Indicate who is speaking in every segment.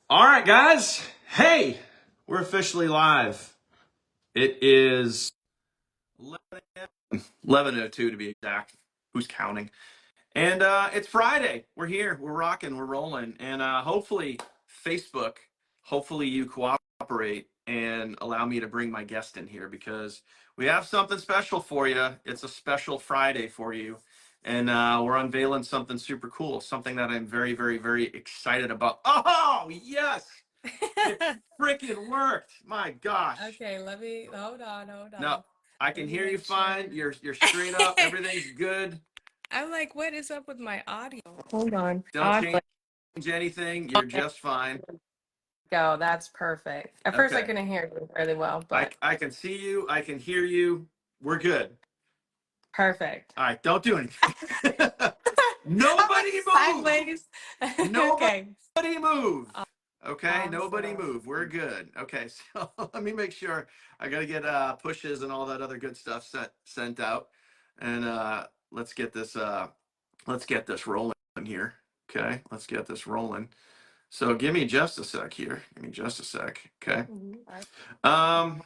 Speaker 1: All right, guys. Hey, we're officially live. It is 11:02 to be exact. Who's counting? And it's Friday. We're here. We're rocking. We're rolling. And hopefully, Facebook, hopefully you cooperate and allow me to bring my guest in here because we have something special for you. It's a special Friday for you. And we're unveiling something super cool, something that I'm very, very, very excited about. Oh, yes. It freaking worked. My gosh.
Speaker 2: Okay, let me hold on.
Speaker 1: No, I
Speaker 2: Let
Speaker 1: can
Speaker 2: me
Speaker 1: hear you
Speaker 2: make sure.
Speaker 1: fine. You're straight up. Everything's good.
Speaker 2: I'm like, what is up with my audio? Hold on.
Speaker 1: Don't change anything. You're just fine.
Speaker 2: Go. That's perfect. At first, I
Speaker 1: Okay.
Speaker 2: couldn't hear you really well,
Speaker 1: I,
Speaker 2: but
Speaker 1: I can see you. I can hear you. We're good.
Speaker 2: perfect.
Speaker 1: All right. Don't do anything.
Speaker 2: I'm like
Speaker 1: Nobody move.
Speaker 2: sideways. Okay.
Speaker 1: Nobody move. Okay. Nobody
Speaker 2: Awesome.
Speaker 1: move. We're good. Okay. So let me make sure. I got to get pushes and all that other good stuff sent out. And let's get this rolling here. Okay. Let's get this rolling. So give me just a sec here. Give me just a sec. Okay. Um,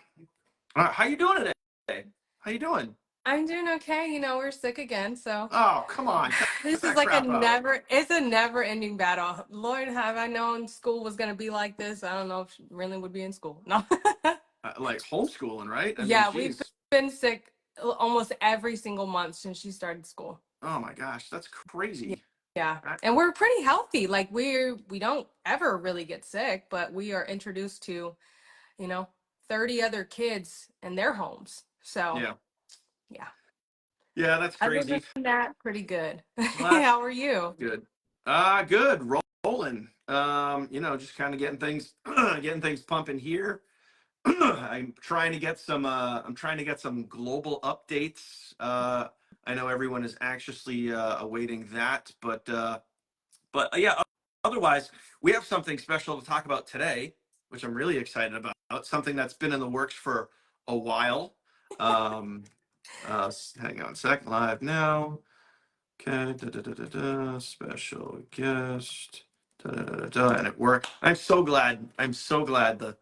Speaker 1: how you doing today? How you doing?
Speaker 2: I'm doing okay. We're sick again, so
Speaker 1: Oh, come on. Cut
Speaker 2: this is
Speaker 1: that
Speaker 2: like
Speaker 1: crap out.
Speaker 2: it's a never ending battle. Lord, have I known school was gonna be like this? I don't know if she really would be in school. No.
Speaker 1: Like homeschooling, right? I mean,
Speaker 2: Yeah, we've
Speaker 1: geez.
Speaker 2: been sick almost every single month since she started school.
Speaker 1: Oh my gosh, that's crazy.
Speaker 2: Yeah. And we're pretty healthy. Like we don't ever really get sick, but we are introduced to, you know, 30 other kids in their homes. So,
Speaker 1: Yeah.
Speaker 2: yeah.
Speaker 1: Yeah, that's
Speaker 2: Other
Speaker 1: crazy.
Speaker 2: than that, pretty good.
Speaker 1: Well, that's
Speaker 2: How are you?
Speaker 1: good. Good. Rolling. Just kind of getting things getting things pumping here. I'm trying to get some global updates. I know everyone is anxiously awaiting that, but yeah, otherwise, we have something special to talk about today, which I'm really excited about. Something that's been in the works for a while. Um, Hang on a sec. Live now. Okay. Special guest. And it worked. I'm so glad. I'm so glad the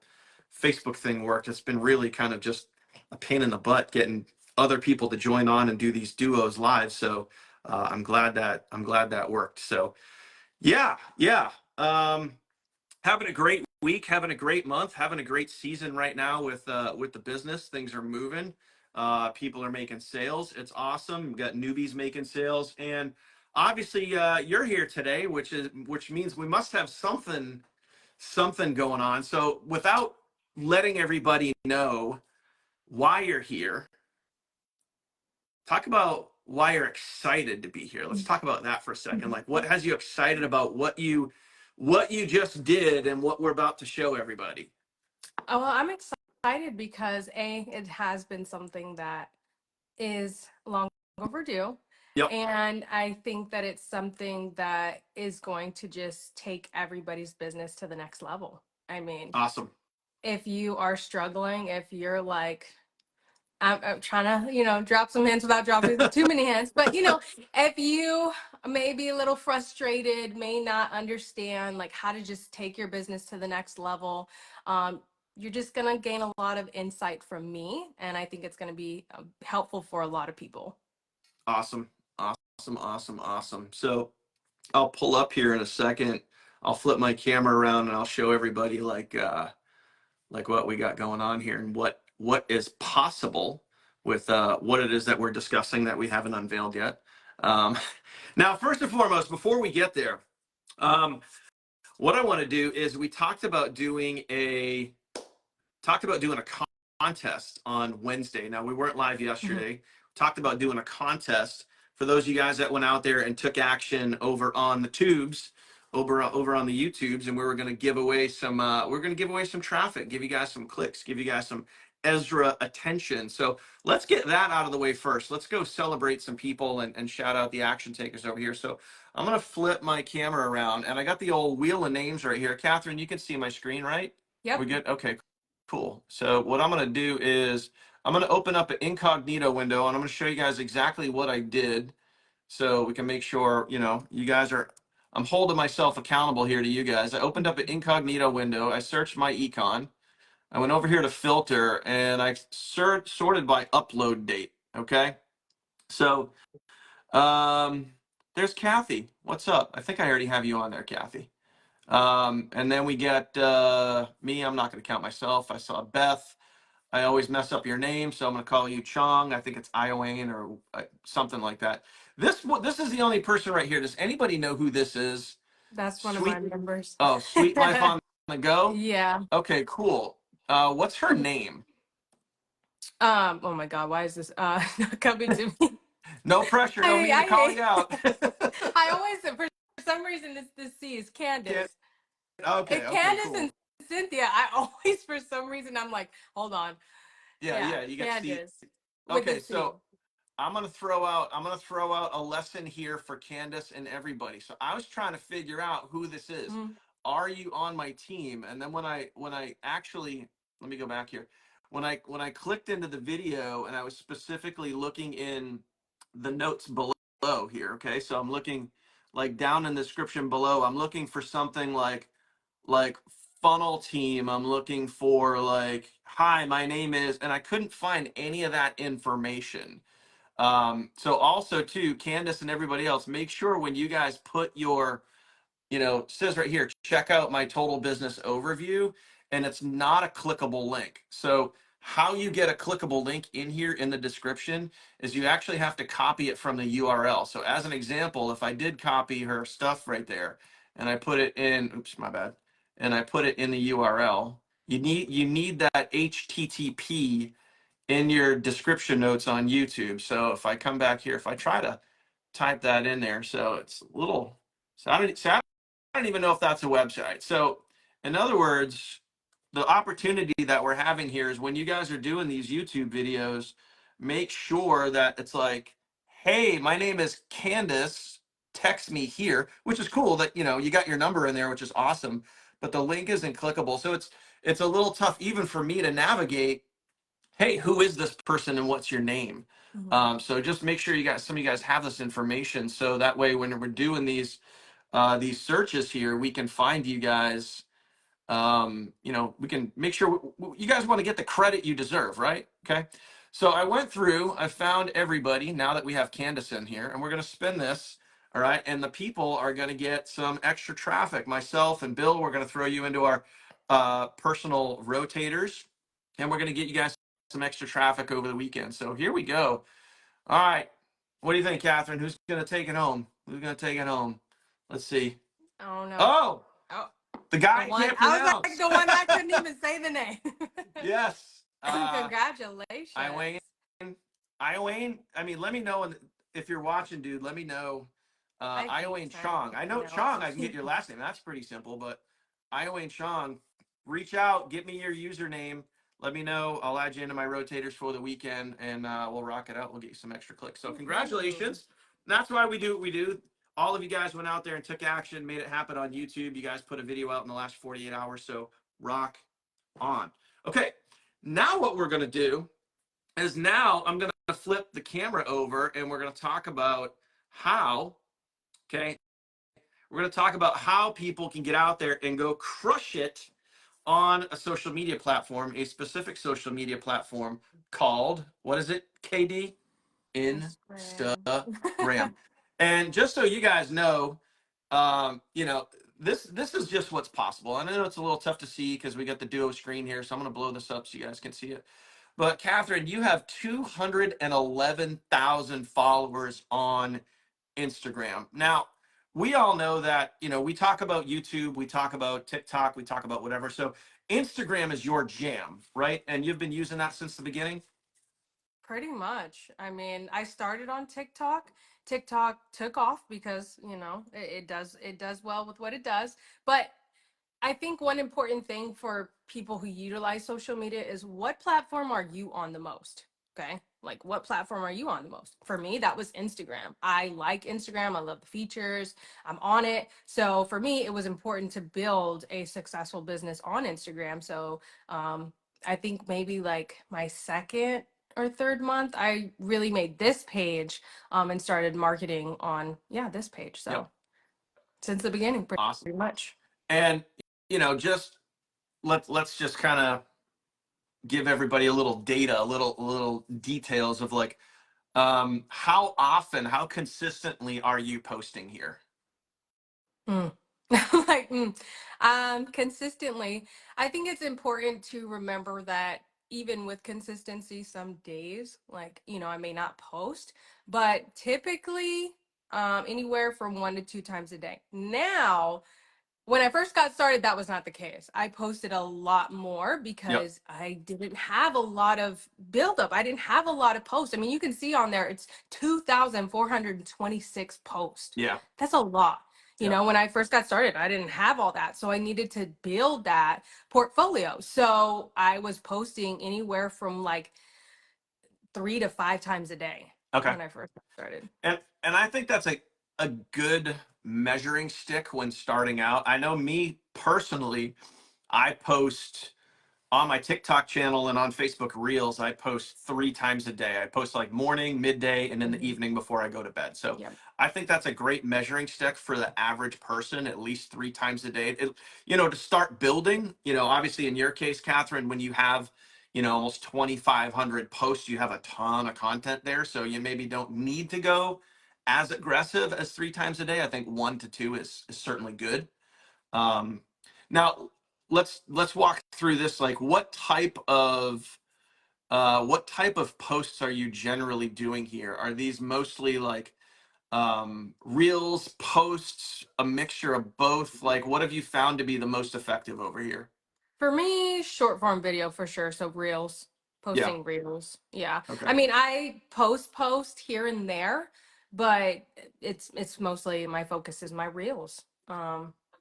Speaker 1: Facebook thing worked. It's been really kind of just a pain in the butt getting other people to join on and do these duos live. So I'm glad that worked. So yeah. Having a great week, having a great month, having a great season right now with the business. Things are moving. People are making sales. It's awesome. We've got newbies making sales, and obviously you're here today, which means we must have something going on. So without letting everybody know why you're here, talk about why you're excited to be here. Let's talk about that for a second. Like, what has you excited about what you just did and what we're about to show everybody?
Speaker 2: Oh, well, I'm excited because it has been something that is long overdue.
Speaker 1: Yep.
Speaker 2: And I think that it's something that is going to just take everybody's business to the next level. I mean,
Speaker 1: Awesome.
Speaker 2: if you are struggling, if you're like, I'm trying to, drop some hints without dropping too many hints, but if you may be a little frustrated, may not understand like how to just take your business to the next level, you're just going to gain a lot of insight from me. And I think it's going to be helpful for a lot of people.
Speaker 1: Awesome. Awesome. So I'll pull up here in a second. I'll flip my camera around and I'll show everybody like what we got going on here and what is possible with what it is that we're discussing that we haven't unveiled yet. Um, Now, first and foremost, before we get there, um, what I want to do is we talked about doing a contest on Wednesday. Now we weren't live yesterday.
Speaker 2: Mhm.
Speaker 1: Talked about doing a contest for those of you guys that went out there and took action over on the tubes, over on the YouTubes, and we were going to give away some. We're going to give away some traffic, give you guys some clicks, give you guys some Ezra attention. So let's get that out of the way first. Let's go celebrate some people and shout out the action takers over here. So I'm going to flip my camera around, and I got the old wheel of names right here. Catherine, you can see my screen, right?
Speaker 2: Yep.
Speaker 1: We good? Okay, cool. So what I'm going to do is I'm going to open up an incognito window and I'm going to show you guys exactly what I did so we can make sure, you guys are I'm holding myself accountable here to you guys. I opened up an incognito window. I searched my econ. I went over here to filter and I sorted by upload date. Okay. So there's Kathy. What's up? I think I already have you on there, Kathy. And then we get me. I'm not going to count myself. I saw Beth. I always mess up your name, so I'm going to call you Chong. I think it's Iowane or something like that. This is the only person right here. Does anybody know who this is?
Speaker 2: That's one of
Speaker 1: Sweet.
Speaker 2: my members.
Speaker 1: Oh, Sweet Life on the Go.
Speaker 2: Yeah.
Speaker 1: Okay, cool. What's her name?
Speaker 2: Oh my God, why is this not coming to me?
Speaker 1: No pressure. No
Speaker 2: I
Speaker 1: need to
Speaker 2: I
Speaker 1: call
Speaker 2: hate
Speaker 1: you out.
Speaker 2: I always for some reason it's this C is
Speaker 1: Can't,
Speaker 2: Candace.
Speaker 1: okay.
Speaker 2: It's
Speaker 1: Okay.
Speaker 2: Candace and
Speaker 1: Cool.
Speaker 2: Cynthia. I always for some reason I'm like, hold on.
Speaker 1: Yeah.
Speaker 2: Yeah,
Speaker 1: Yeah. You got Steve.
Speaker 2: Candace with a
Speaker 1: Okay.
Speaker 2: C.
Speaker 1: I'm gonna throw out a lesson here for Candace and everybody. So I was trying to figure out who this is.
Speaker 2: Mm,
Speaker 1: Are you on my team? And then when I actually, let me go back here. When I clicked into the video and I was specifically looking in the notes below here, okay? So I'm looking like down in the description below. I'm looking for something like funnel team. I'm looking for like, hi, my name is, and I couldn't find any of that information. So also too, Candace and everybody else, make sure when you guys put your, it says right here, check out my total business overview, and it's not a clickable link. So how you get a clickable link in here in the description is you actually have to copy it from the URL. So as an example, if I did copy her stuff right there and I put it in, oops, my bad, and I put it in the URL, you need that HTTP in your description notes on YouTube. So if I come back here, if I try to type that in there, so it's a little, so I don't even know if that's a website. So in other words, the opportunity that we're having here is when you guys are doing these YouTube videos, make sure that it's like, hey, my name is Candace, text me here, which is cool that, you got your number in there, which is awesome, but the link isn't clickable. So it's a little tough even for me to navigate, hey, who is this person and what's your name?
Speaker 2: mhm.
Speaker 1: So just make sure some of you guys have this information. So that way, when we're doing these searches here, we can find you guys. We can make sure you guys want to get the credit you deserve, right? Okay. So I went through, I found everybody now that we have Candace in here, and we're going to spin this. All right. And the people are going to get some extra traffic. Myself and Bill, we're going to throw you into our personal rotators, and we're going to get you guys some extra traffic over the weekend. So here we go. All right. What do you think, Catherine? Who's going to take it home? Who's going to take it home? Let's see.
Speaker 2: Oh no.
Speaker 1: Oh,
Speaker 2: Oh,
Speaker 1: the
Speaker 2: the
Speaker 1: guy I
Speaker 2: one
Speaker 1: can't
Speaker 2: I was like
Speaker 1: pronounce.
Speaker 2: the one I couldn't even say the name.
Speaker 1: Yes. I
Speaker 2: Congratulations.
Speaker 1: Wayne. I mean, let me know if you're watching, dude. Let me know.
Speaker 2: I
Speaker 1: Iowayne Chong.
Speaker 2: FaceTime
Speaker 1: I know
Speaker 2: now.
Speaker 1: Chong. I can get your last name. That's pretty simple. But Iowayne Chong, reach out. Get me your username. Let me know. I'll add you into my rotators for the weekend, and we'll rock it out. We'll get you some extra clicks. So
Speaker 2: Ooh.
Speaker 1: congratulations. That's why we do what we do. All of you guys went out there and took action, made it happen on YouTube. You guys put a video out in the last 48 hours. So rock on. Okay. Now what we're going to do is now I'm going to flip the camera over and we're going to talk about how, okay, we're going to talk about how people can get out there and go crush it on a social media platform, a specific social media platform called, what is it, KD?
Speaker 2: Instagram.
Speaker 1: Instagram. And just so you guys know, um, you know, this is just what's possible. I know it's a little tough to see because we got the duo screen here, so I'm going to blow this up so you guys can see it. But Catherine, you have 211,000 followers on Instagram. Now, we all know that, we talk about YouTube, we talk about TikTok, we talk about whatever. So Instagram is your jam, right? And you've been using that since the beginning?
Speaker 2: Pretty much. I mean, I started on TikTok. TikTok took off because, it does well with what it does. But I think one important thing for people who utilize social media is what platform are you on the most? Okay. Like, what platform are you on the most? For me, that was Instagram. I like Instagram. I love the features. I'm on it. So for me, it was important to build a successful business on Instagram. So I think maybe like my second or third month, I really made this page and started marketing on, yeah, this page. So
Speaker 1: Yep.
Speaker 2: since the beginning,
Speaker 1: Awesome.
Speaker 2: pretty much.
Speaker 1: And just let's just kind of give everybody a little data, a little details of like how often, how consistently are you posting here?
Speaker 2: Mm. like consistently, I think it's important to remember that even with consistency, some days, like, I may not post, but typically anywhere from 1 to 2 times a day. Now, when I first got started, that was not the case. I posted a lot more
Speaker 1: Yep.
Speaker 2: because I didn't have a lot of buildup. I didn't have a lot of posts. I mean, you can see on there, it's 2,426 posts.
Speaker 1: Yeah.
Speaker 2: That's a lot.
Speaker 1: Yep.
Speaker 2: When I first got started, I didn't have all that. So I needed to build that portfolio. So I was posting anywhere from like 3 to 5 times a day
Speaker 1: Okay.
Speaker 2: when I first got started.
Speaker 1: And I think that's a good measuring stick when starting out. I know me personally, I post on my TikTok channel and on Facebook Reels, I post 3 times a day. I post like morning, midday, and in the
Speaker 2: Mhm.
Speaker 1: evening before I go to bed. So
Speaker 2: Yeah.
Speaker 1: I think that's a great measuring stick for the average person, at least 3 times a day. To start building, obviously in your case, Catherine, when you have, almost 2,500 posts, you have a ton of content there. So you maybe don't need to go as aggressive as 3 times a day. I think 1 to 2 is certainly good. Um, Now let's walk through this. Like, what type of posts are you generally doing here? Are these mostly like reels, posts, a mixture of both? Like, what have you found to be the most effective over here?
Speaker 2: For me, short form video for sure. So reels,
Speaker 1: Yeah.
Speaker 2: posting reels. Yeah.
Speaker 1: Okay.
Speaker 2: I mean, I post here and there, but it's mostly my focus is my reels.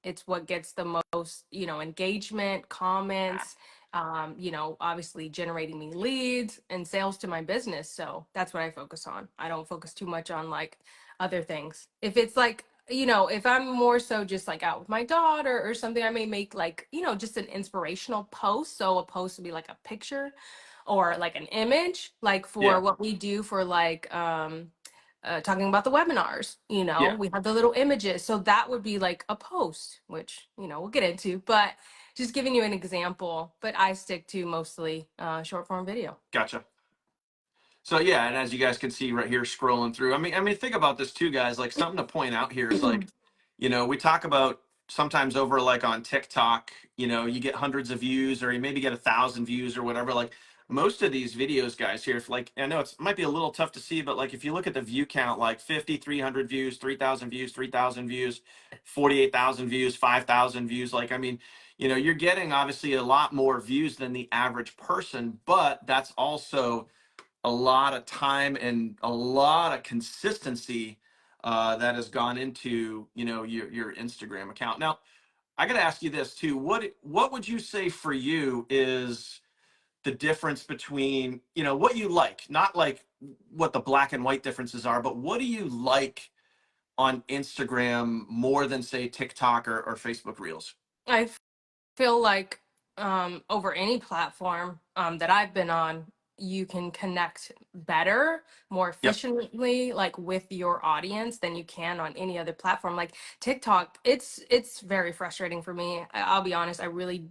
Speaker 2: It's what gets the most, engagement, comments, obviously generating me leads and sales to my business. So that's what I focus on. I don't focus too much on like other things. If it's like if I'm more so just like out with my daughter or something, I may make like, just an inspirational post. So a post would be like a picture or like an image, like for
Speaker 1: Yeah.
Speaker 2: what we do for like talking about the webinars,
Speaker 1: Yeah.
Speaker 2: we have the little images. So that would be like a post, which, we'll get into, but just giving you an example. But I stick to mostly short form video.
Speaker 1: Gotcha. So yeah, and as you guys can see right here, scrolling through. I mean, think about this too, guys. Like, something to point out here is like, we talk about sometimes over like on TikTok, you get hundreds of views, or you maybe get 1,000 views or whatever. Like, most of these videos, guys, here, if like, I know it might be a little tough to see, but like if you look at the view count, like 5,300 views, 3,000 views, 3,000 views, 48,000 views, 5,000 views. Like, I mean, you're getting obviously a lot more views than the average person, but that's also a lot of time and a lot of consistency that has gone into your Instagram account. Now, I got to ask you this too. What would you say for you is the difference between what you like, not like what the black and white differences are, but what do you like on Instagram more than say TikTok or Facebook Reels?
Speaker 2: I feel like over any platform that I've been on, you can connect better, more
Speaker 1: Yep.
Speaker 2: efficiently, like with your audience than you can on any other platform. Like TikTok, it's very frustrating for me. I'll be honest, I really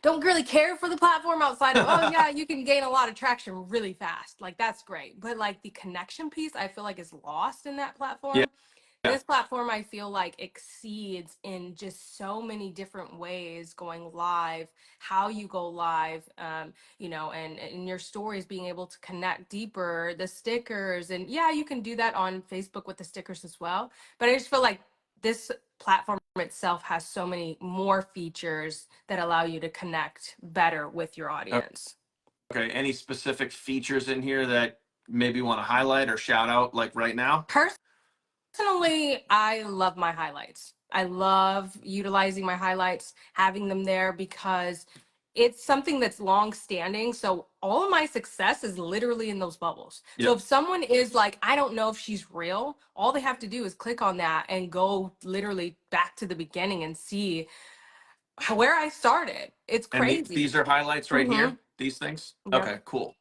Speaker 2: don't really care for the platform outside of, oh yeah, you can gain a lot of traction really fast. Like that's great. But like the connection piece, I feel like is lost in that
Speaker 1: Yeah.
Speaker 2: platform.
Speaker 1: Yeah.
Speaker 2: This platform I feel like exceeds in just so many different ways, going live, how you go live, and your stories being able to connect deeper, the stickers, and yeah, you can do that on Facebook with the stickers as well. But I just feel like this platform itself has so many more features that allow you to connect better with your audience.
Speaker 1: Okay. Any specific features in here that maybe you want to highlight or shout out like right now?
Speaker 2: Personally, I love my highlights. I love utilizing my highlights, having them there because it's something that's long standing. So all of my success is literally in those bubbles. So
Speaker 1: Yep.
Speaker 2: if someone is like, I don't know if she's real, all they have to do is click on that and go literally back to the beginning and see where I started. It's
Speaker 1: And
Speaker 2: crazy.
Speaker 1: these are highlights right
Speaker 2: Mm-hmm.
Speaker 1: here, these things?
Speaker 2: Yep.
Speaker 1: Okay, cool.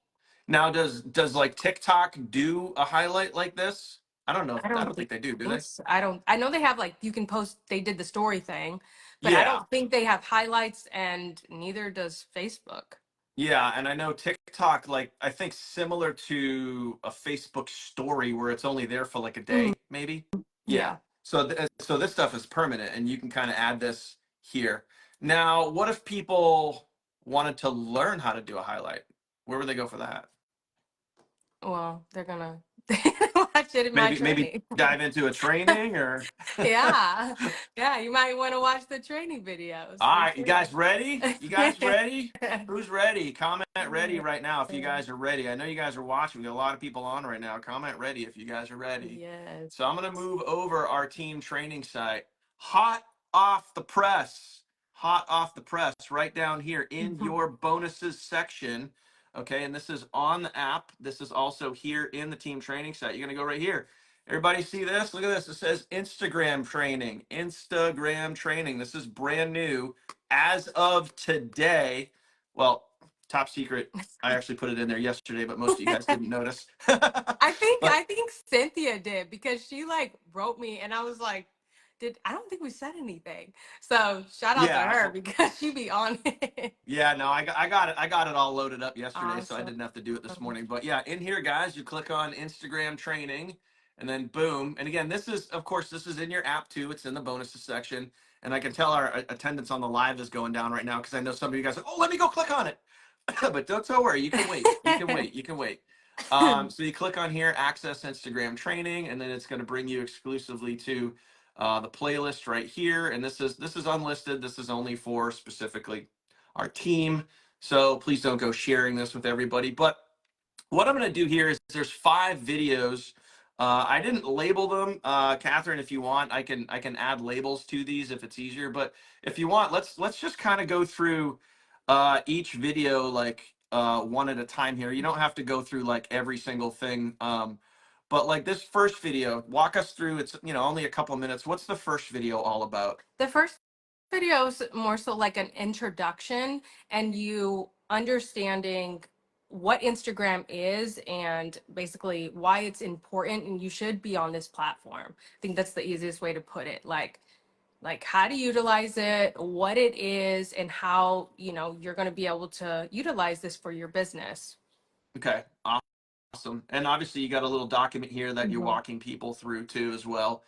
Speaker 1: Now, does like TikTok do a highlight like this? I don't know.
Speaker 2: I
Speaker 1: I
Speaker 2: don't
Speaker 1: don't think they do. Do
Speaker 2: think
Speaker 1: they?
Speaker 2: so. I don't. I know they have like you can post. They did the story thing, but I
Speaker 1: Yeah.
Speaker 2: don't think they have highlights, and neither does Facebook.
Speaker 1: Yeah, and I know TikTok, like I think similar to a Facebook story where it's only there for like a
Speaker 2: Mhm.
Speaker 1: day, maybe. Yeah.
Speaker 2: Yeah.
Speaker 1: So this stuff is permanent, and you can kind of add this here. Now, what if people wanted to learn how to do a highlight? Where would they go for that?
Speaker 2: Well, they're gonna watch it in my
Speaker 1: Maybe
Speaker 2: training.
Speaker 1: dive into a training or.
Speaker 2: Yeah, yeah. You might want to watch the training videos
Speaker 1: All
Speaker 2: for
Speaker 1: right, you guys ready? You guys
Speaker 2: sure.
Speaker 1: ready? Who's ready? Comment ready right now if you guys are ready. I know you guys are watching. We got a lot of people on right now. Comment ready if you guys are ready.
Speaker 2: Yes.
Speaker 1: So I'm going to move over our team training site. Hot off the press. Hot off the press right down here in your bonuses section. Okay, and this is on the app. This is also here in the team training site. You're going to go right here. Everybody see this? Look at this. It says Instagram training. Instagram training. This is brand new as of today. Well, top secret. I actually put it in there yesterday, but most of you guys didn't notice.
Speaker 2: I
Speaker 1: But
Speaker 2: think Cynthia did because she like wrote me and I was like, did I don't think we said anything. So shout out to
Speaker 1: yeah,
Speaker 2: her because she be on it.
Speaker 1: yeah, no, I got it. I got it all loaded up yesterday, so I
Speaker 2: Awesome.
Speaker 1: didn't have to do it this morning. But yeah, in here, guys, you click on Instagram training, and then boom. And again, this is, of course, this is in your app too. It's in the bonuses section, and I can tell our attendance on the live is going down right now because I know some of you guys are, oh, let me go click on it. But don't worry, you can wait. You can wait. You can wait. So you click on here, access Instagram training, and then it's going to bring you exclusively to the playlist right here. And this is unlisted. This is only for specifically our team. So please don't go sharing this with everybody. But what I'm going to do here is there's 5 videos. I didn't label them, Catherine. If you want, I can add labels to these if it's easier. But if you want, let's just kind of go through each video like one at a time here. You don't have to go through like every single thing. But like this first video, walk us through. It's only a couple minutes. What's the first video all about?
Speaker 2: The first video is more so like an introduction and you understanding what Instagram is and basically why it's important and you should be on this platform. I think that's the easiest way to put it. Like how to utilize it, what it is, and how, you're going to be able to utilize this for your business.
Speaker 1: Okay, awesome. And obviously, you got a little document here that you're
Speaker 2: Mhm.
Speaker 1: walking people through too as well.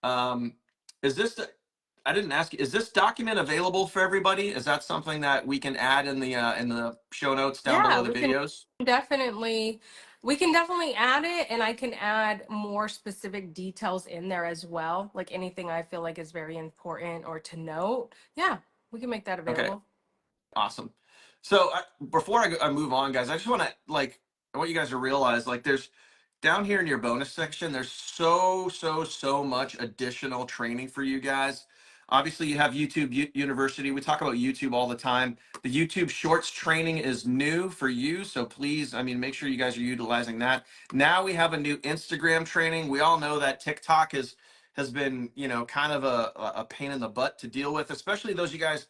Speaker 1: Um, is this I didn't ask you, is this document available for everybody? Is that something that we can add in the show notes down
Speaker 2: Yeah,
Speaker 1: below the videos?
Speaker 2: definitely we can definitely add it and I can add more specific details in there as well. Like anything I feel like is very important or to note. Yeah, we can make that
Speaker 1: Okay,
Speaker 2: available.
Speaker 1: awesome. So before I move on, guys, I just want to I want you guys to realize like there's down here in your bonus section, there's so much additional training for you guys. Obviously, you have YouTube University. We talk about YouTube all the time. The YouTube Shorts training is new for you, so please, I mean, make sure you guys are utilizing that. Now we have a new Instagram training. We all know that TikTok has been, kind of a pain in the butt to deal with, especially those you guys.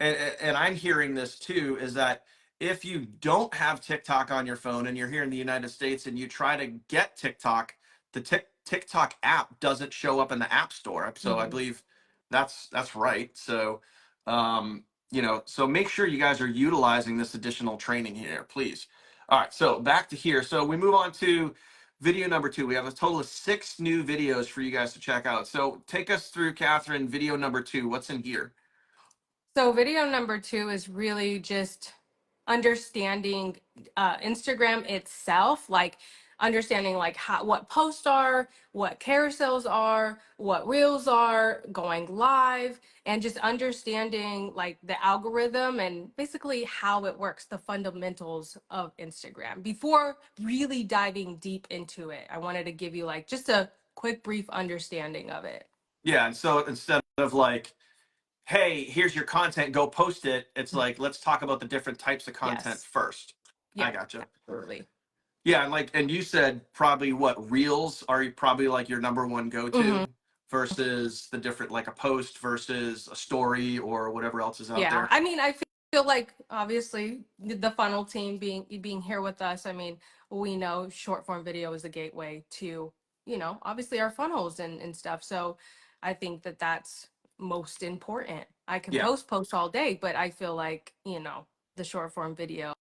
Speaker 1: And I'm hearing this too, is that if you don't have TikTok on your phone and you're here in the United States and you try to get TikTok, the TikTok app doesn't show up in the App Store. So I
Speaker 2: Mhm.
Speaker 1: believe that's right. So so make sure you guys are utilizing this additional training here, please. All right, so back to here. So we move on to video number 2. We have a total of 6 new videos for you guys to check out. So take us through, Catherine, video number 2. What's in here?
Speaker 2: So video number 2 is really just understanding Instagram itself, like understanding like what posts are, what carousels are, what reels are, going live, and just understanding like the algorithm and basically how it works, the fundamentals of Instagram. Before really diving deep into it, I wanted to give you like just a quick brief understanding of it.
Speaker 1: Yeah, and so instead of like, hey, here's your content, go post it. It's like, let's talk about the different types of content
Speaker 2: Yes.
Speaker 1: first. I
Speaker 2: Yeah,
Speaker 1: gotcha.
Speaker 2: absolutely.
Speaker 1: Yeah, and you said probably what reels are probably like your number one
Speaker 2: Hmm.
Speaker 1: go-to versus the different like a post versus a story or whatever else is out
Speaker 2: Yeah,
Speaker 1: there.
Speaker 2: I mean, I feel like obviously the funnel team being here with us. I mean, we know short form video is the gateway to obviously our funnels and stuff. So I think that that's most important. I can
Speaker 1: Yeah,
Speaker 2: post all day, but I feel like, the short form video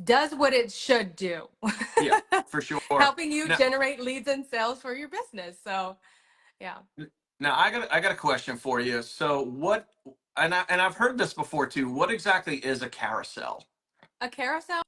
Speaker 2: does what it should do.
Speaker 1: yeah, for sure.
Speaker 2: Helping you
Speaker 1: Now,
Speaker 2: generate leads and sales for your business. So, yeah.
Speaker 1: now I got a question for you. So what? And I've heard this before too. What exactly is a carousel?
Speaker 2: A carousel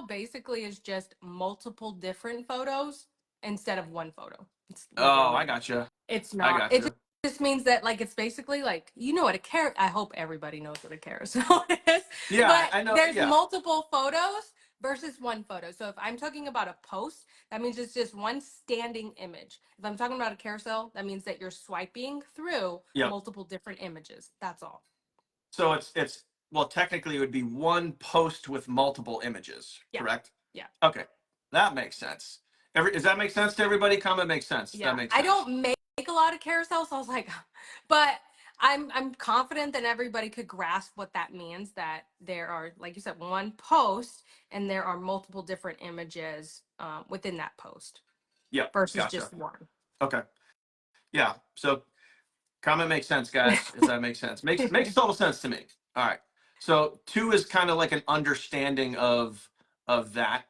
Speaker 2: basically is just multiple different photos instead of one photo. It's
Speaker 1: Oh, I
Speaker 2: literally,
Speaker 1: gotcha.
Speaker 2: it's
Speaker 1: I
Speaker 2: not, it
Speaker 1: gotcha.
Speaker 2: just means that like it's basically like, what I hope everybody knows what a carousel is,
Speaker 1: Yeah,
Speaker 2: but
Speaker 1: I know.
Speaker 2: there's
Speaker 1: Yeah.
Speaker 2: multiple photos versus one photo. So if I'm talking about a post, that means it's just one standing image. If I'm talking about a carousel, that means that you're swiping through
Speaker 1: Yep.
Speaker 2: multiple different images. That's all.
Speaker 1: So it's well, technically it would be one post with multiple images,
Speaker 2: Yeah.
Speaker 1: correct?
Speaker 2: Yeah.
Speaker 1: Okay, that makes sense. Does that make sense to everybody? Comment makes sense. That
Speaker 2: Yeah,
Speaker 1: makes
Speaker 2: I
Speaker 1: sense.
Speaker 2: don't make a lot of carousels, so I was like, but I'm confident that everybody could grasp what that means. That there are, like you said, one post and there are multiple different images within that post
Speaker 1: Yep,
Speaker 2: versus
Speaker 1: gotcha.
Speaker 2: just one.
Speaker 1: Okay, yeah. So comment makes sense, guys. If that makes sense, makes total sense to me. All right. So two is kind of like an understanding of that.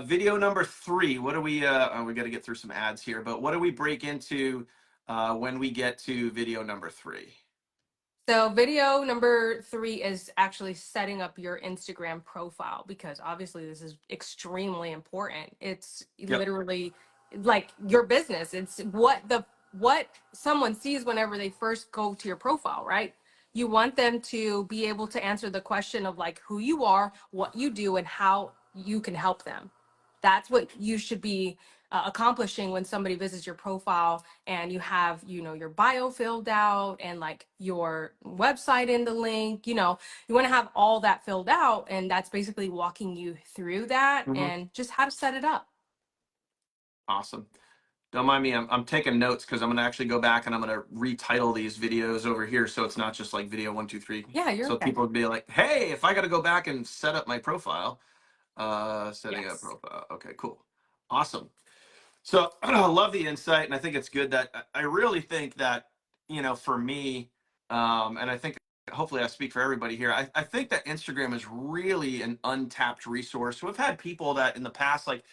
Speaker 1: Video number three. What do we? Oh, we got to get through some ads here, but what do we break into when we get to video number three?
Speaker 2: So video number 3 is actually setting up your Instagram profile, because obviously this is extremely important. It's
Speaker 1: Yep.
Speaker 2: literally like your business. It's what someone sees whenever they first go to your profile, right? You want them to be able to answer the question of like who you are, what you do, and how you can help them. That's what you should be accomplishing when somebody visits your profile and you have your bio filled out and like your website in the link. You want to have all that filled out, and that's basically walking you through that
Speaker 1: Hmm.
Speaker 2: and just how to set it up.
Speaker 1: Awesome. Don't mind me. I'm taking notes because I'm going to actually go back and I'm going to retitle these videos over here so it's not just like video one, two, three.
Speaker 2: Yeah, you're
Speaker 1: So
Speaker 2: okay.
Speaker 1: people would be like, hey, if I got to go back and set up my profile, setting up
Speaker 2: Yes.
Speaker 1: profile. Okay, cool. Awesome. So I love the insight, and I think it's good that I really think that, for me, and I think hopefully I speak for everybody here. I think that Instagram is really an untapped resource. We've had people that in the past, like,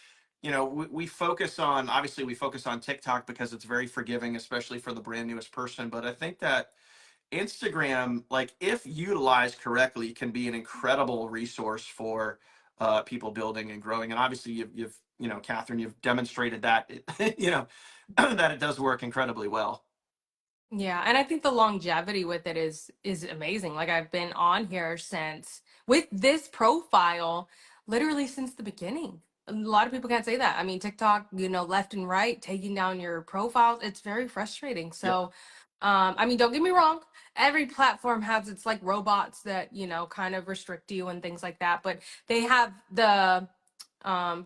Speaker 1: we focus on, obviously we focus on TikTok because it's very forgiving, especially for the brand newest person. But I think that Instagram, like if utilized correctly, can be an incredible resource for people building and growing. And obviously, you've Catherine, you've demonstrated that that it does work incredibly well.
Speaker 2: Yeah, and I think the longevity with it is amazing. Like I've been on here since with this profile literally since the beginning. A lot of people can't say that. I mean, TikTok, left and right taking down your profiles, it's very frustrating.
Speaker 1: Yep.
Speaker 2: So, I mean, don't get me wrong. Every platform has its like robots that, kind of restrict you and things like that, but they have the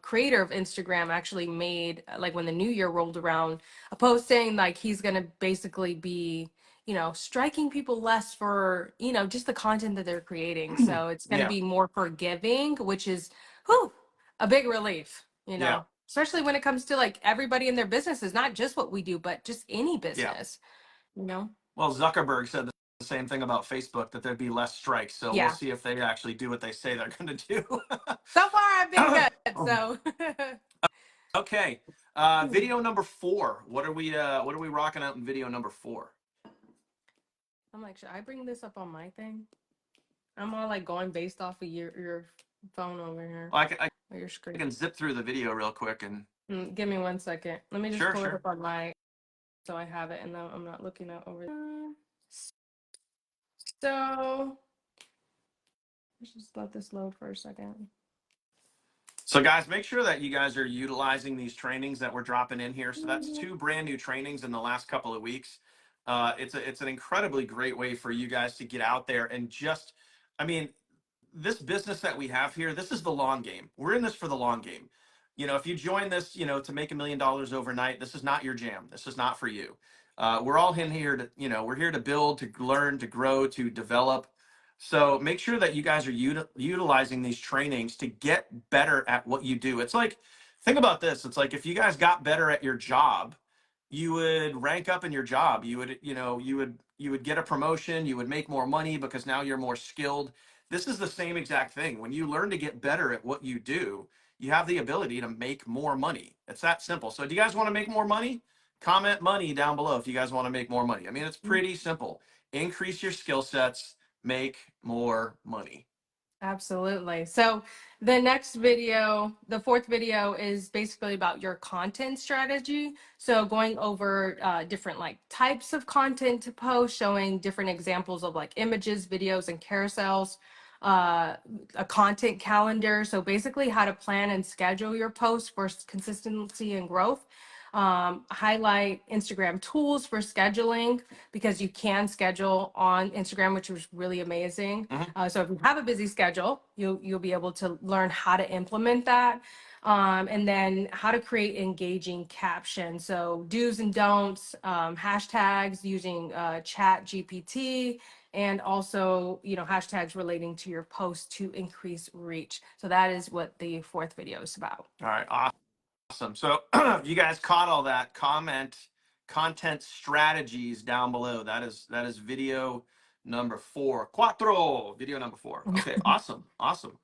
Speaker 2: creator of Instagram actually made, like when the new year rolled around, a post saying like he's gonna basically be, striking people less for, just the content that they're creating. So it's gonna
Speaker 1: Yeah.
Speaker 2: be more forgiving, which is whew, a big relief,
Speaker 1: Yeah.
Speaker 2: especially when it comes to like everybody in their businesses, not just what we do, but just any
Speaker 1: Yeah.
Speaker 2: business, you know?
Speaker 1: Well, Zuckerberg said the same thing about Facebook, that there'd be less strikes. So we'll
Speaker 2: Yeah.
Speaker 1: see if they actually do what they say they're going to do.
Speaker 2: So far I've been good. So
Speaker 1: Okay. Video number four. What are we rocking out in video number four?
Speaker 2: I'm like, should I bring this up on my thing? I'm all like going based off of your phone over here
Speaker 1: Well, I
Speaker 2: or your screen.
Speaker 1: can zip through the video real quick and
Speaker 2: Give me 1 second. Let me just
Speaker 1: sure,
Speaker 2: pull it
Speaker 1: sure.
Speaker 2: up on my so I have it and then I'm not looking at over there. So let's just let this load for a second.
Speaker 1: So guys, make sure that you guys are utilizing these trainings that we're dropping in here. So that's two brand new trainings in the last couple of weeks. It's an incredibly great way for you guys to get out there and just, I mean, this business that we have here, this is the long game. We're in this for the long game. If you join this, to make $1 million overnight, this is not your jam. This is not for you. We're all in here to, we're here to build, to learn, to grow, to develop. So make sure that you guys are utilizing these trainings to get better at what you do. It's like, think about this. It's like if you guys got better at your job, you would rank up in your job. You would, you would get a promotion, you would make more money because now you're more skilled. This is the same exact thing. When you learn to get better at what you do, you have the ability to make more money. It's that simple. So do you guys want to make more money? Comment money down below if you guys want to make more money. I mean, it's pretty simple. Increase your skill sets, make more money.
Speaker 2: Absolutely. So the next video, the fourth video, is basically about your content strategy. So going over different like types of content to post, showing different examples of like images, videos, and carousels, a content calendar. So basically how to plan and schedule your posts for consistency and growth. Highlight Instagram tools for scheduling, because you can schedule on Instagram, which was really amazing. So if you have a busy schedule, you'll be able to learn how to implement that. And then how to create engaging captions. So do's and don'ts, hashtags using chat GPT, and also, hashtags relating to your post to increase reach. So that is what the fourth video is about.
Speaker 1: All right, awesome. So if you guys caught all that, comment content strategies down below. That is video number 4. Cuatro, video number 4. Okay, awesome. Awesome.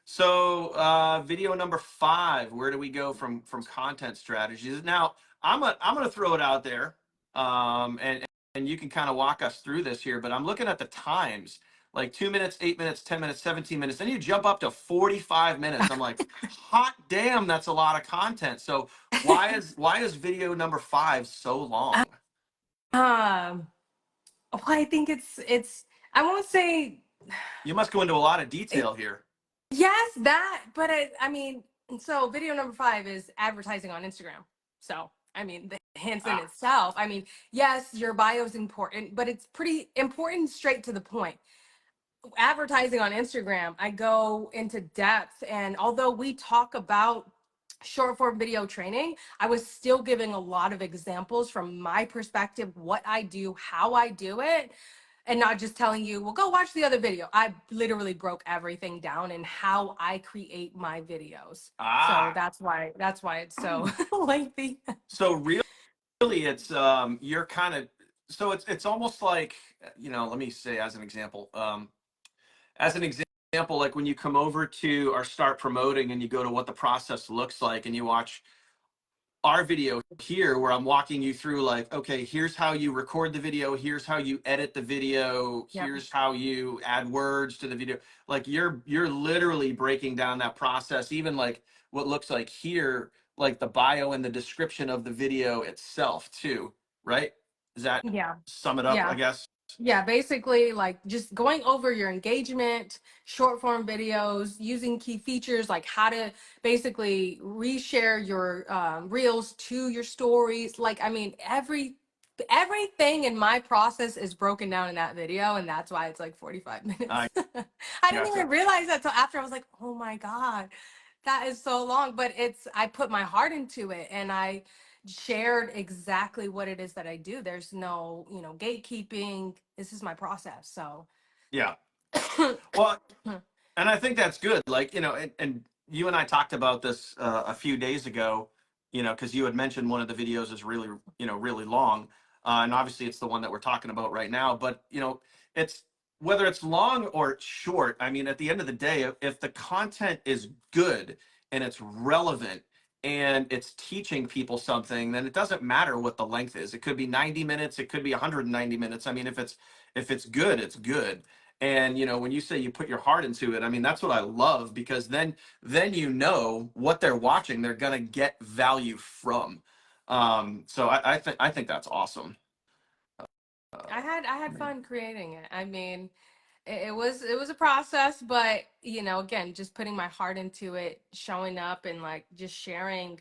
Speaker 1: So video number 5, where do we go from content strategies? Now, I'm gonna throw it out there, and you can kind of walk us through this here, but I'm looking at the times, like 2 minutes, 8 minutes, 10 minutes, 17 minutes. Then you jump up to 45 minutes. I'm like, hot damn, that's a lot of content. So why is video number 5 so long?
Speaker 2: Um, well, I think it's I won't say
Speaker 1: You must go into a lot of detail here.
Speaker 2: yes, that, but I mean, so video number 5 is advertising on Instagram. So, I mean, the hints in
Speaker 1: Ah,
Speaker 2: itself, I mean, yes, your bio is important, but it's pretty important straight to the point. Advertising on Instagram, I go into depth, and although we talk about short form video training, I was still giving a lot of examples from my perspective, what I do, how I do it, and not just telling you, well, go watch the other video. I literally broke everything down and how I create my videos. So
Speaker 1: ah.
Speaker 2: that's why it's so lengthy.
Speaker 1: So really, it's you're kind of, so it's almost like, let me say as an example, like when you come over to our start promoting and you go to what the process looks like and you watch our video here where I'm walking you through, like, okay, here's how you record the video, here's how you edit the video,
Speaker 2: Yep.
Speaker 1: here's how you add words to the video. Like you're literally breaking down that process, even like what looks like here, like the bio and the description of the video itself too, right? Does that
Speaker 2: Yeah.
Speaker 1: sum it up, I
Speaker 2: Yeah.
Speaker 1: guess?
Speaker 2: Yeah, basically like just going over your engagement, short form videos, using key features like how to basically reshare your reels to your stories. Like, I mean, everything in my process is broken down in that video, and that's why it's like 45 minutes.
Speaker 1: I
Speaker 2: I didn't
Speaker 1: gotcha.
Speaker 2: even realize that till after. I was like, oh my God, that is so long. But I put my heart into it, and I shared exactly what it is that I do. There's no, gatekeeping. This is my process. So
Speaker 1: Yeah. Well, and I think that's good. Like, and you and I talked about this a few days ago, because you had mentioned one of the videos is really, really long. And obviously it's the one that we're talking about right now. But, it's whether it's long or it's short. I mean, at the end of the day, if the content is good and it's relevant and it's teaching people something, then it doesn't matter what the length is. It could be 90 minutes, it could be 190 minutes. I mean, if it's good, it's good. And when you say you put your heart into it, I mean, that's what I love, because then what they're watching, they're gonna get value from. So I think that's awesome.
Speaker 2: I had fun creating it. I mean, it was a process, but again, just putting my heart into it, showing up, and like just sharing,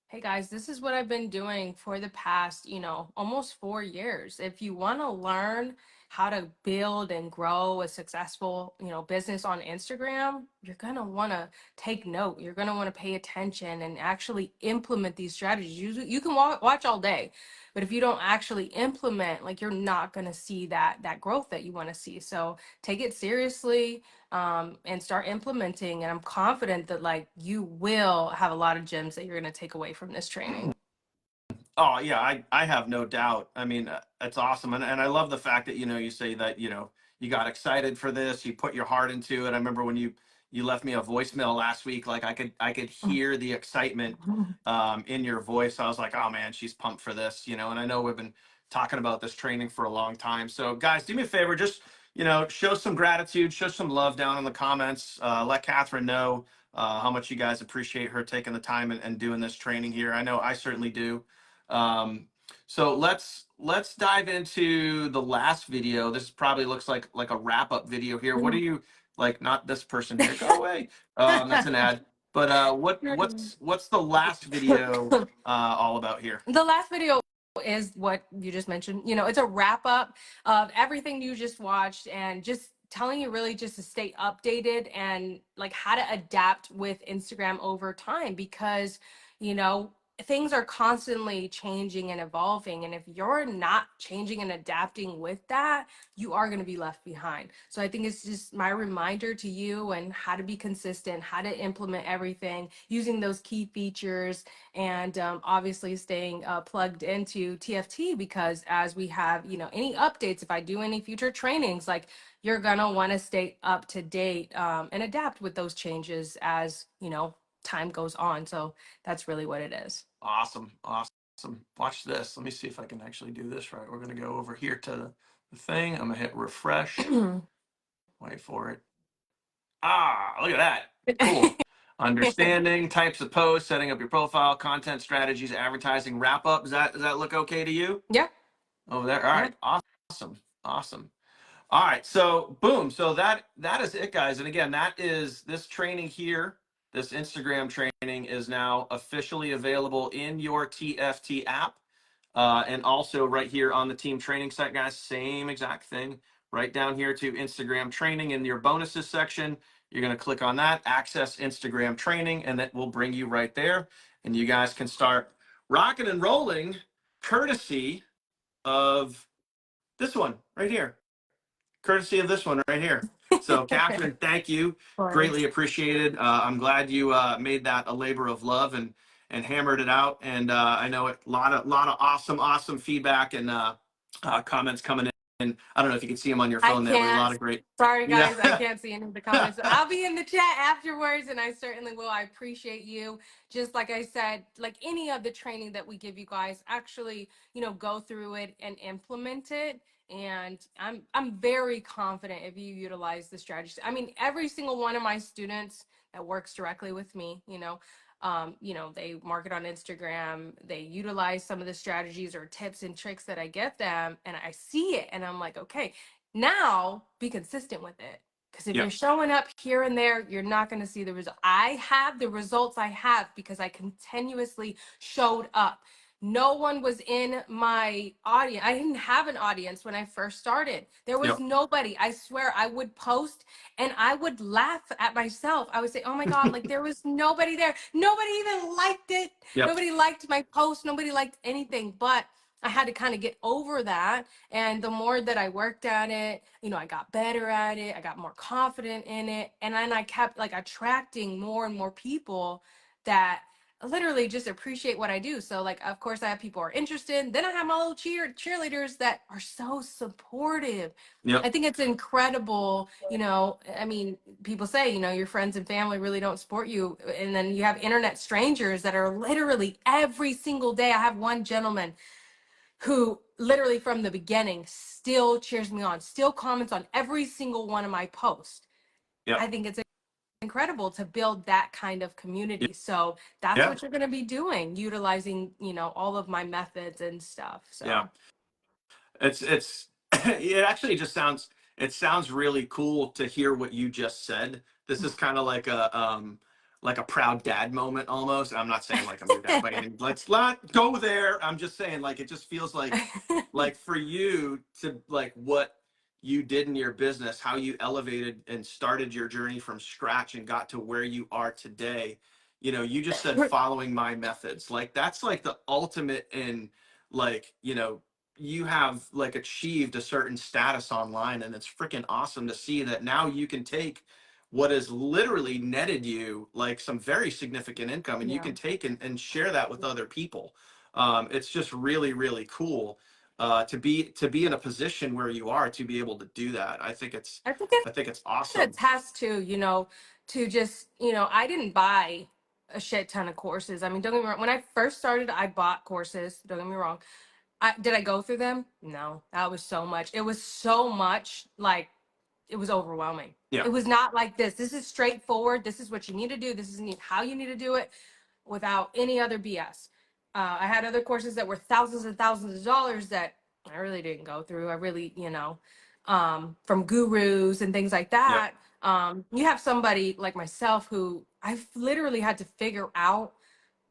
Speaker 2: hey guys, this is what I've been doing for the past, almost 4 years. If you want to learn, how to build and grow a successful, business on Instagram, you're going to want to take note. You're going to want to pay attention and actually implement these strategies. You can watch all day, but if you don't actually implement, like, you're not going to see that growth that you want to see. So take it seriously, and start implementing. And I'm confident that, like, you will have a lot of gems that you're going to take away from this training.
Speaker 1: Oh yeah, I have no doubt. I mean, it's awesome, and I love the fact that you say that you got excited for this, you put your heart into it. I remember when you left me a voicemail last week, like I could hear the excitement in your voice. I was like, oh man, she's pumped for this, and I know we've been talking about this training for a long time. So guys, do me a favor, just show some gratitude, show some love down in the comments. Let Catherine know how much you guys appreciate her taking the time and doing this training here. I know I certainly do. So let's dive into the last video. This probably looks like a wrap up video here. What are you like? Not this person here. Go away. That's an ad. But what's the last video all about here?
Speaker 2: The last video is what you just mentioned. It's a wrap up of everything you just watched, and just telling you really just to stay updated and, like, how to adapt with Instagram over time, because you know things are constantly changing and evolving, and if you're not changing and adapting with that, you are going to be left behind. So I think it's just my reminder to you, and how to be consistent, how to implement everything using those key features, and obviously staying plugged into TFT, because as we have, any updates, if I do any future trainings, like, you're gonna want to stay up to date, and adapt with those changes as time goes on. So that's really what it is.
Speaker 1: Awesome, awesome. Watch this. Let me see if I can actually do this right. We're gonna go over here to the thing. I'm gonna hit refresh. Wait for it. Ah, look at that. Cool. Understanding types of posts, setting up your profile, content strategies, advertising, wrap up. Does that look okay to you?
Speaker 2: Yeah.
Speaker 1: Over there. All right. Awesome. Awesome. All right. So boom. So that is it, guys. And again, that is this training here. This Instagram training is now officially available in your TFT app. And also right here on the team training site, guys, same exact thing. Right down here to Instagram training in your bonuses section. You're going to click on that, access Instagram training, and that will bring you right there. And you guys can start rocking and rolling courtesy of this one right here. Courtesy of this one right here. So, Catherine, thank you. Greatly appreciated. I'm glad you made that a labor of love and hammered it out. And I know a lot of awesome feedback and comments coming in. I don't know if you can see them on your
Speaker 2: I
Speaker 1: phone there, but a lot
Speaker 2: can't.
Speaker 1: of great.
Speaker 2: Sorry, guys, I
Speaker 1: Yeah.
Speaker 2: can't see any of the comments. I'll be in the chat afterwards, and I certainly will. I appreciate you. Just like I said, like any of the training that we give you guys, actually, go through it and implement it. And I'm very confident if you utilize the strategy. I mean, every single one of my students that works directly with me, they market on Instagram, they utilize some of the strategies or tips and tricks that I get them, and I see it, and I'm like, okay, now be consistent with it. Because if
Speaker 1: Yeah.
Speaker 2: you're showing up here and there, you're not going to see the result. I have the results I have because I continuously showed up. No one was in my audience. I didn't have an audience when I first started. There was
Speaker 1: Yep.
Speaker 2: nobody. I swear, I would post and I would laugh at myself. I would say, oh my God, like, there was nobody there. Nobody even liked it.
Speaker 1: Yep.
Speaker 2: Nobody liked my post. Nobody liked anything. But I had to kind of get over that. And the more that I worked at it, I got better at it. I got more confident in it. And then I kept, like, attracting more and more people that literally just appreciate what I do. So, like, of course I have people who are interested. Then I have my little cheerleaders that are so supportive.
Speaker 1: Yep.
Speaker 2: I think it's incredible. I mean, people say, your friends and family really don't support you. And then you have internet strangers that are literally every single day. I have one gentleman who literally from the beginning still cheers me on, still comments on every single one of my posts.
Speaker 1: Yep.
Speaker 2: I think it's incredible to build that kind of community. So that's
Speaker 1: Yeah.
Speaker 2: what you're going to be doing, utilizing, all of my methods and stuff. So
Speaker 1: Yeah. It's it actually just sounds really cool to hear what you just said. This is kind of like a proud dad moment almost. I'm not saying like I'm your dad by any means. Let's not go there. I'm just saying, like, it just feels like for you to, like, what you did in your business, how you elevated and started your journey from scratch and got to where you are today. You know, you just said following my methods. Like that's like the ultimate in like, you know, you have like achieved a certain status online, and it's freaking awesome to see that now you can take what has literally netted you like some very significant income, and you
Speaker 2: Yeah.
Speaker 1: can take and share that with other people. It's just really, really cool to be in a position where you are to be able to do that.
Speaker 2: I think it
Speaker 1: I think it's awesome.
Speaker 2: attest to, you know, to just, you know, I didn't buy a shit ton of courses. I mean, don't get me wrong. When I first started, I bought courses. Don't get me wrong. Did I go through them? No, that was so much. It was so much, like it was overwhelming.
Speaker 1: Yeah.
Speaker 2: It was not like this. This is straightforward. This is what you need to do. This is how you need to do it without any other BS. I had other courses that were thousands and thousands of dollars that I really didn't go through. I really, you know, from gurus and things like
Speaker 1: Yep.
Speaker 2: that. You have somebody like myself who I've literally had to figure out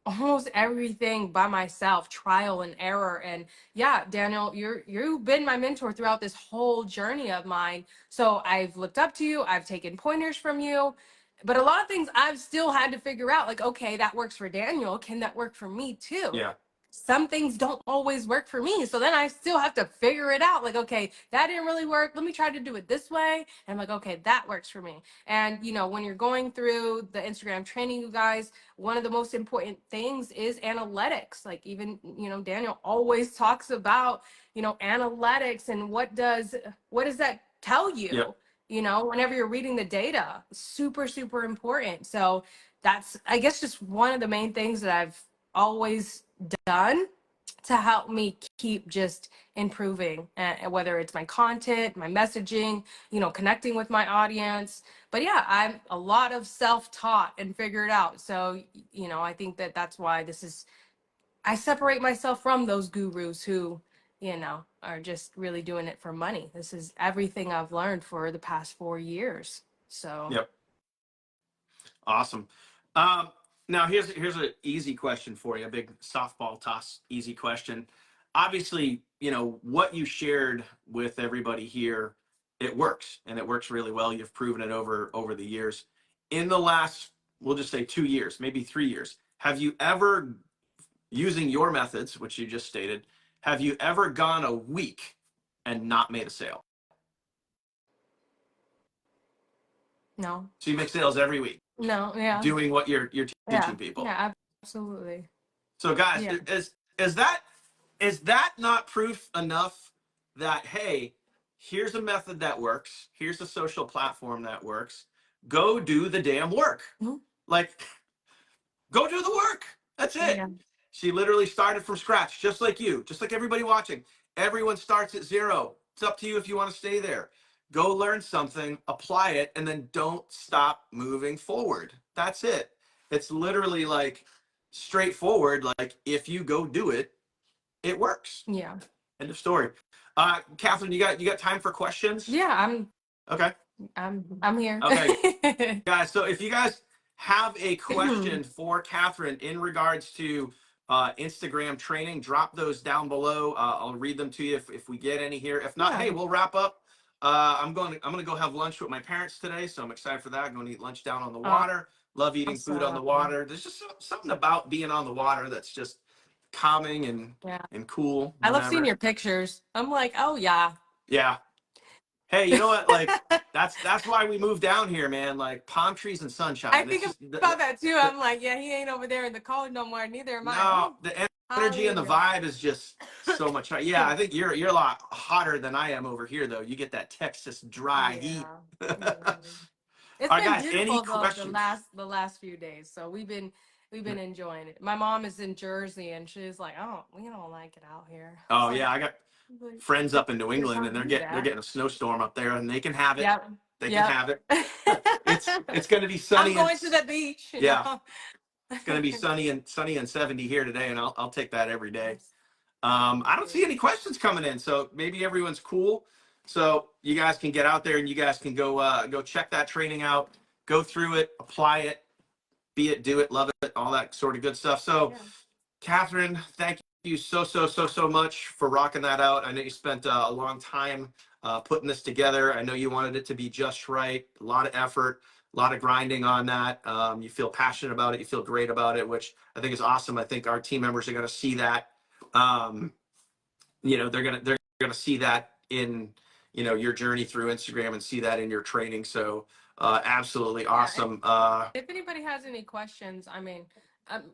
Speaker 2: almost everything by myself, trial and error. And yeah, Daniel, you've been my mentor throughout this whole journey of mine. So I've looked up to you, I've taken pointers from you, but a lot of things I've still had to figure out, like, okay, that works for Daniel, can that work for me too?
Speaker 1: Yeah.
Speaker 2: Some things don't always work for me, so then I still have to figure it out, like, okay, that didn't really work, let me try to do it this way. And I'm like, okay, that works for me. And you know, when you're going through the Instagram training, you guys, one of the most important things is analytics. Like, even, you know, Daniel always talks about, you know, analytics and what does that tell
Speaker 1: Yep.
Speaker 2: you, you know, whenever you're reading the data. Super, super important. So that's, I guess, just one of the main things that I've always done to help me keep just improving, whether it's my content, my messaging, you know, connecting with my audience. But yeah, I'm a lot of self-taught and figured out. So, you know, I think that that's why I separate myself from those gurus who, you know, are just really doing it for money. This is everything I've learned for the past 4 years. So
Speaker 1: Yep. Awesome. Um, Now here's an easy question for you, a big softball toss, easy question. Obviously, you know what you shared with everybody here, it works, and it works really well. You've proven it over the years. In the last, we'll just say 2 years, maybe 3 years, have you ever, using your methods, which you just stated, have you ever gone a week and not made a sale?
Speaker 2: no,
Speaker 1: So you make sales every week,
Speaker 2: no, yeah,
Speaker 1: doing what you're
Speaker 2: yeah,
Speaker 1: teaching people.
Speaker 2: yeah, absolutely.
Speaker 1: So guys,
Speaker 2: Yeah.
Speaker 1: is that is that not proof enough that hey, here's a method that works, here's a social platform that works. Go do the damn work.
Speaker 2: Mhm.
Speaker 1: Like go do the work. That's it.
Speaker 2: Yeah.
Speaker 1: She literally started from scratch, just like you, just like everybody watching. Everyone starts at zero. It's up to you if you want to stay there. Go learn something, apply it, and then don't stop moving forward. That's it. It's literally like straightforward. Like if you go do it, it works.
Speaker 2: Yeah.
Speaker 1: End of story. Catherine, you got time for questions?
Speaker 2: Yeah,
Speaker 1: Okay.
Speaker 2: I'm here.
Speaker 1: Okay, guys, so if you guys have a question for Catherine in regards to Instagram training, drop those down below. I'll read them to you if we get any here. If not,
Speaker 2: Yeah.
Speaker 1: hey, we'll wrap up. I'm gonna go have lunch with my parents today, so I'm excited for that. I'm going to eat lunch down on the water. Love eating food on the
Speaker 2: Awesome.
Speaker 1: water. There's just something about being on the water that's just calming
Speaker 2: Yeah.
Speaker 1: and cool.
Speaker 2: I love seeing
Speaker 1: Whatever.
Speaker 2: your pictures. I'm like, oh yeah.
Speaker 1: Yeah. Hey, you know what? Like that's why we moved down here, man. Like palm trees and
Speaker 2: I
Speaker 1: sunshine. It's
Speaker 2: think
Speaker 1: just
Speaker 2: about that too.
Speaker 1: the
Speaker 2: I'm like, yeah, he ain't over there in the cold no more. Neither am I.
Speaker 1: no,
Speaker 2: Ooh,
Speaker 1: the energy and the
Speaker 2: hallelujah.
Speaker 1: vibe is just so much. Yeah, I think you're a lot hotter than I am over here, though. You get that Texas dry heat.
Speaker 2: Yeah.
Speaker 1: All
Speaker 2: Yeah. It's
Speaker 1: right,
Speaker 2: been
Speaker 1: guys. Any
Speaker 2: beautiful though
Speaker 1: questions?
Speaker 2: the last few days. So we've been enjoying it. My mom is in Jersey and she's like, oh, we don't like it out here. I was
Speaker 1: Oh
Speaker 2: like,
Speaker 1: yeah, I got
Speaker 2: "But
Speaker 1: friends up in New
Speaker 2: Texas
Speaker 1: England, and
Speaker 2: aren't you
Speaker 1: they're
Speaker 2: that?"
Speaker 1: getting a snowstorm up there, and they can have it.
Speaker 2: Yep.
Speaker 1: They can
Speaker 2: Yep.
Speaker 1: have it. It's going to be
Speaker 2: I'm
Speaker 1: sunny and
Speaker 2: going to the beach, you
Speaker 1: yeah,
Speaker 2: know.
Speaker 1: it's going to be sunny and 70 here today, and I'll take that every day. I don't see
Speaker 2: Absolutely.
Speaker 1: any questions coming in, so maybe everyone's cool. So you guys can get out there and you guys can go check that training out, go through it, apply it, be it, do it, love it, all that sort of good stuff. So,
Speaker 2: Yeah.
Speaker 1: Catherine, thank you so much for rocking that out. I know you spent a long time putting this together. I know you wanted it to be just right. A lot of effort, a lot of grinding on that. You feel passionate about it. You feel great about it, which I think is awesome. I think our team members are going to see that. They're gonna see that in your journey through Instagram and see that in your training. So absolutely
Speaker 2: Yeah.
Speaker 1: awesome.
Speaker 2: If anybody has any questions, I mean,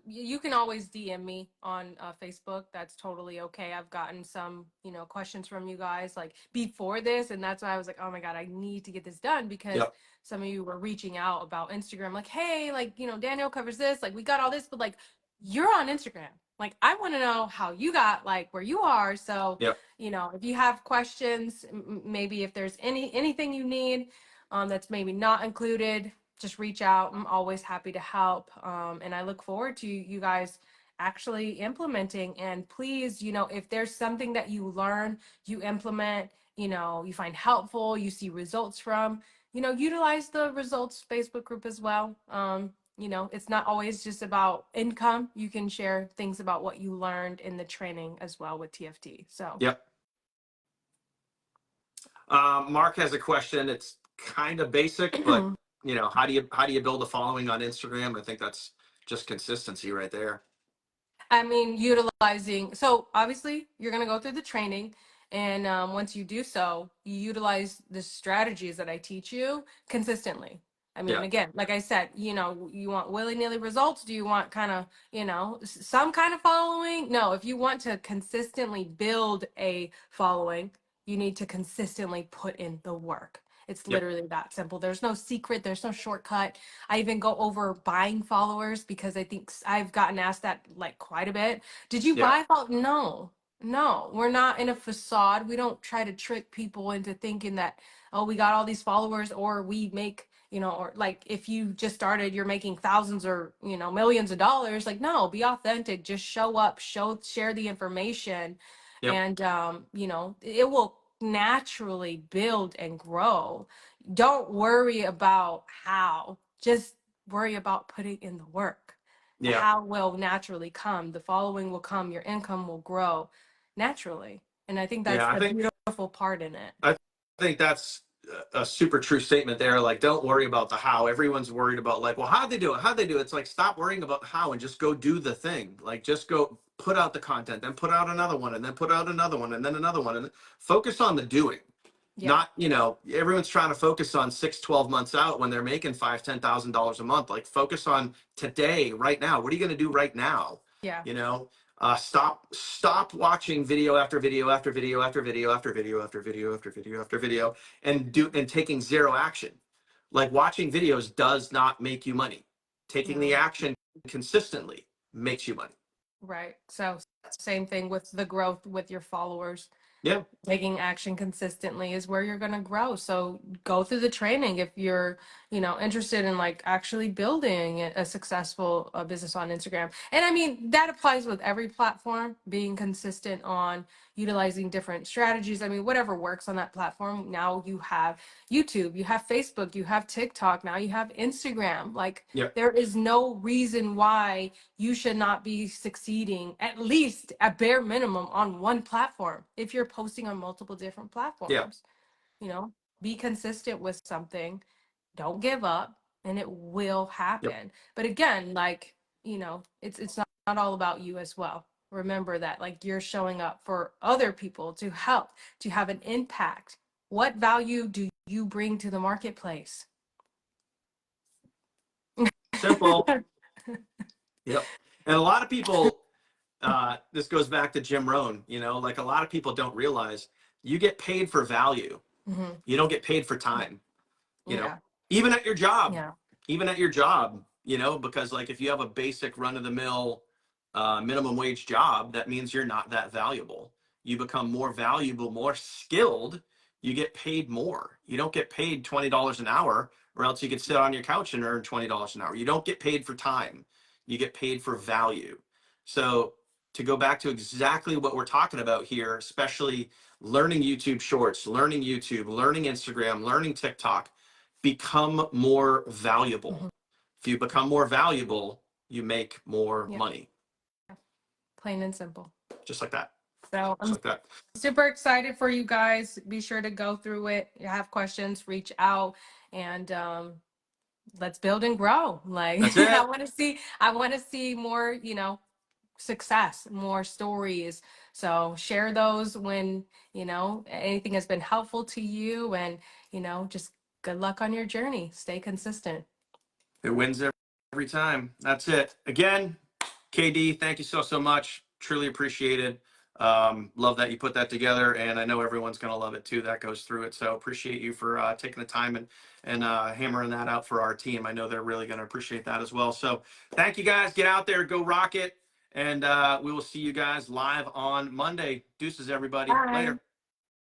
Speaker 2: you can always DM me on Facebook. That's totally okay. I've gotten some, questions from you guys like before this, and that's why I was like, oh my God, I need to get this done because
Speaker 1: Yep.
Speaker 2: some of you were reaching out about Instagram, like, hey, like, Daniel covers this, like, we got all this, but like, you're on Instagram. Like, I want to know how you got like where you are. So,
Speaker 1: Yep.
Speaker 2: if you have questions, maybe if there's anything you need that's maybe not included, just reach out. I'm always happy to help. And I look forward to you guys actually implementing. And please, if there's something that you learn, you implement, you find helpful, you see results from, utilize the results Facebook group as well. It's not always just about income. You can share things about what you learned in the training as well with TFT. So,
Speaker 1: Yep. Mark has a question. It's kind of basic, but how do you build a following on Instagram? I think that's just consistency right there.
Speaker 2: I mean, utilizing, so obviously you're going to go through the training. And once you do so, you utilize the strategies that I teach you consistently. I mean,
Speaker 1: Yeah.
Speaker 2: again, like I said, you want willy-nilly results? Do you want kind of, some kind of following? No, if you want to consistently build a following, you need to consistently put in the work. It's
Speaker 1: Yep.
Speaker 2: literally that simple. There's no secret, there's no shortcut. I even go over buying followers because I think I've gotten asked that like quite a bit. Did you
Speaker 1: Yeah.
Speaker 2: buy No, no, we're not in a facade. We don't try to trick people into thinking that, oh, we got all these followers or we make, or like if you just started, you're making thousands or, millions of dollars. Like, no, be authentic. Just show up, share the information.
Speaker 1: Yep.
Speaker 2: And, it will naturally build and grow. Don't worry about how, just worry about putting in the work. The
Speaker 1: Yeah.
Speaker 2: how will naturally come, the following will come, your income will grow naturally. And I think that's
Speaker 1: Yeah. I
Speaker 2: the
Speaker 1: think
Speaker 2: beautiful part in it.
Speaker 1: I think that's a super true statement there. Like, don't worry about the how. Everyone's worried about like, well, how'd they do it? How'd they do it? It's like, stop worrying about how and just go do the thing. Like, just go put out the content, then put out another one, and then put out another one, and then another one, and focus on the doing.
Speaker 2: Yeah.
Speaker 1: Not, everyone's trying to focus on 6, 12 months out when they're making $5,000, $10,000 a month. Like, focus on today, right now. What are you going to do right now?
Speaker 2: Yeah.
Speaker 1: Stop watching video after video after video after video after video after video after video after video and taking zero action. Like, watching videos does not make you money. Taking the
Speaker 2: No.
Speaker 1: action consistently makes you money.
Speaker 2: Right. So same thing with the growth with your followers.
Speaker 1: Yeah.
Speaker 2: Taking action consistently is where you're going to grow. So go through the training if you're, interested in like actually building a successful business on Instagram. And I mean, that applies with every platform, being consistent on utilizing different strategies. I mean, whatever works on that platform. Now you have YouTube, you have Facebook, you have TikTok, now you have Instagram. Like,
Speaker 1: Yep.
Speaker 2: there is no reason why you should not be succeeding at least at bare minimum on one platform if you're posting on multiple different
Speaker 1: Yeah.
Speaker 2: platforms. Be consistent with something, don't give up, and it will
Speaker 1: Yep.
Speaker 2: happen. But again, like, it's not all about you as well. Remember that, like, you're showing up for other people to help, to have an impact. What value do you bring to the marketplace?
Speaker 1: Simple. Yep. And a lot of people, this goes back to Jim Rohn, like, a lot of people don't realize you get paid for value.
Speaker 2: Hmm.
Speaker 1: You don't get paid for time, you know,
Speaker 2: Yeah.
Speaker 1: even at your job,
Speaker 2: Yeah.
Speaker 1: because like, if you have a basic run of the mill, minimum wage job, that means you're not that valuable. You become more valuable, more skilled. You get paid more. You don't get paid $20 an hour, or else you could sit on your couch and earn $20 an hour. You don't get paid for time. You get paid for value. So, to go back to exactly what we're talking about here, especially learning YouTube Shorts, learning YouTube, learning Instagram, learning TikTok, become more valuable.
Speaker 2: Hmm.
Speaker 1: If you become more valuable, you make more
Speaker 2: Yeah.
Speaker 1: money.
Speaker 2: Plain and simple.
Speaker 1: Just like that.
Speaker 2: So
Speaker 1: Just
Speaker 2: I'm
Speaker 1: like that.
Speaker 2: super excited for you guys. Be sure to go through it. You have questions, reach out, and let's build and grow. Like
Speaker 1: That's it.
Speaker 2: I want to see more, success, more stories. So share those when, anything has been helpful to you, and, just good luck on your journey. Stay consistent.
Speaker 1: It wins every time. That's it. Again, KD, thank you so much. Truly appreciated. Love that you put that together, and I know everyone's going to love it too that goes through it. So appreciate you for taking the time and hammering that out for our team. I know they're really going to appreciate that as well. So thank you guys. Get out there, go rock it, and we will see you guys live on Monday. Deuces, everybody.
Speaker 2: Bye.
Speaker 1: Later.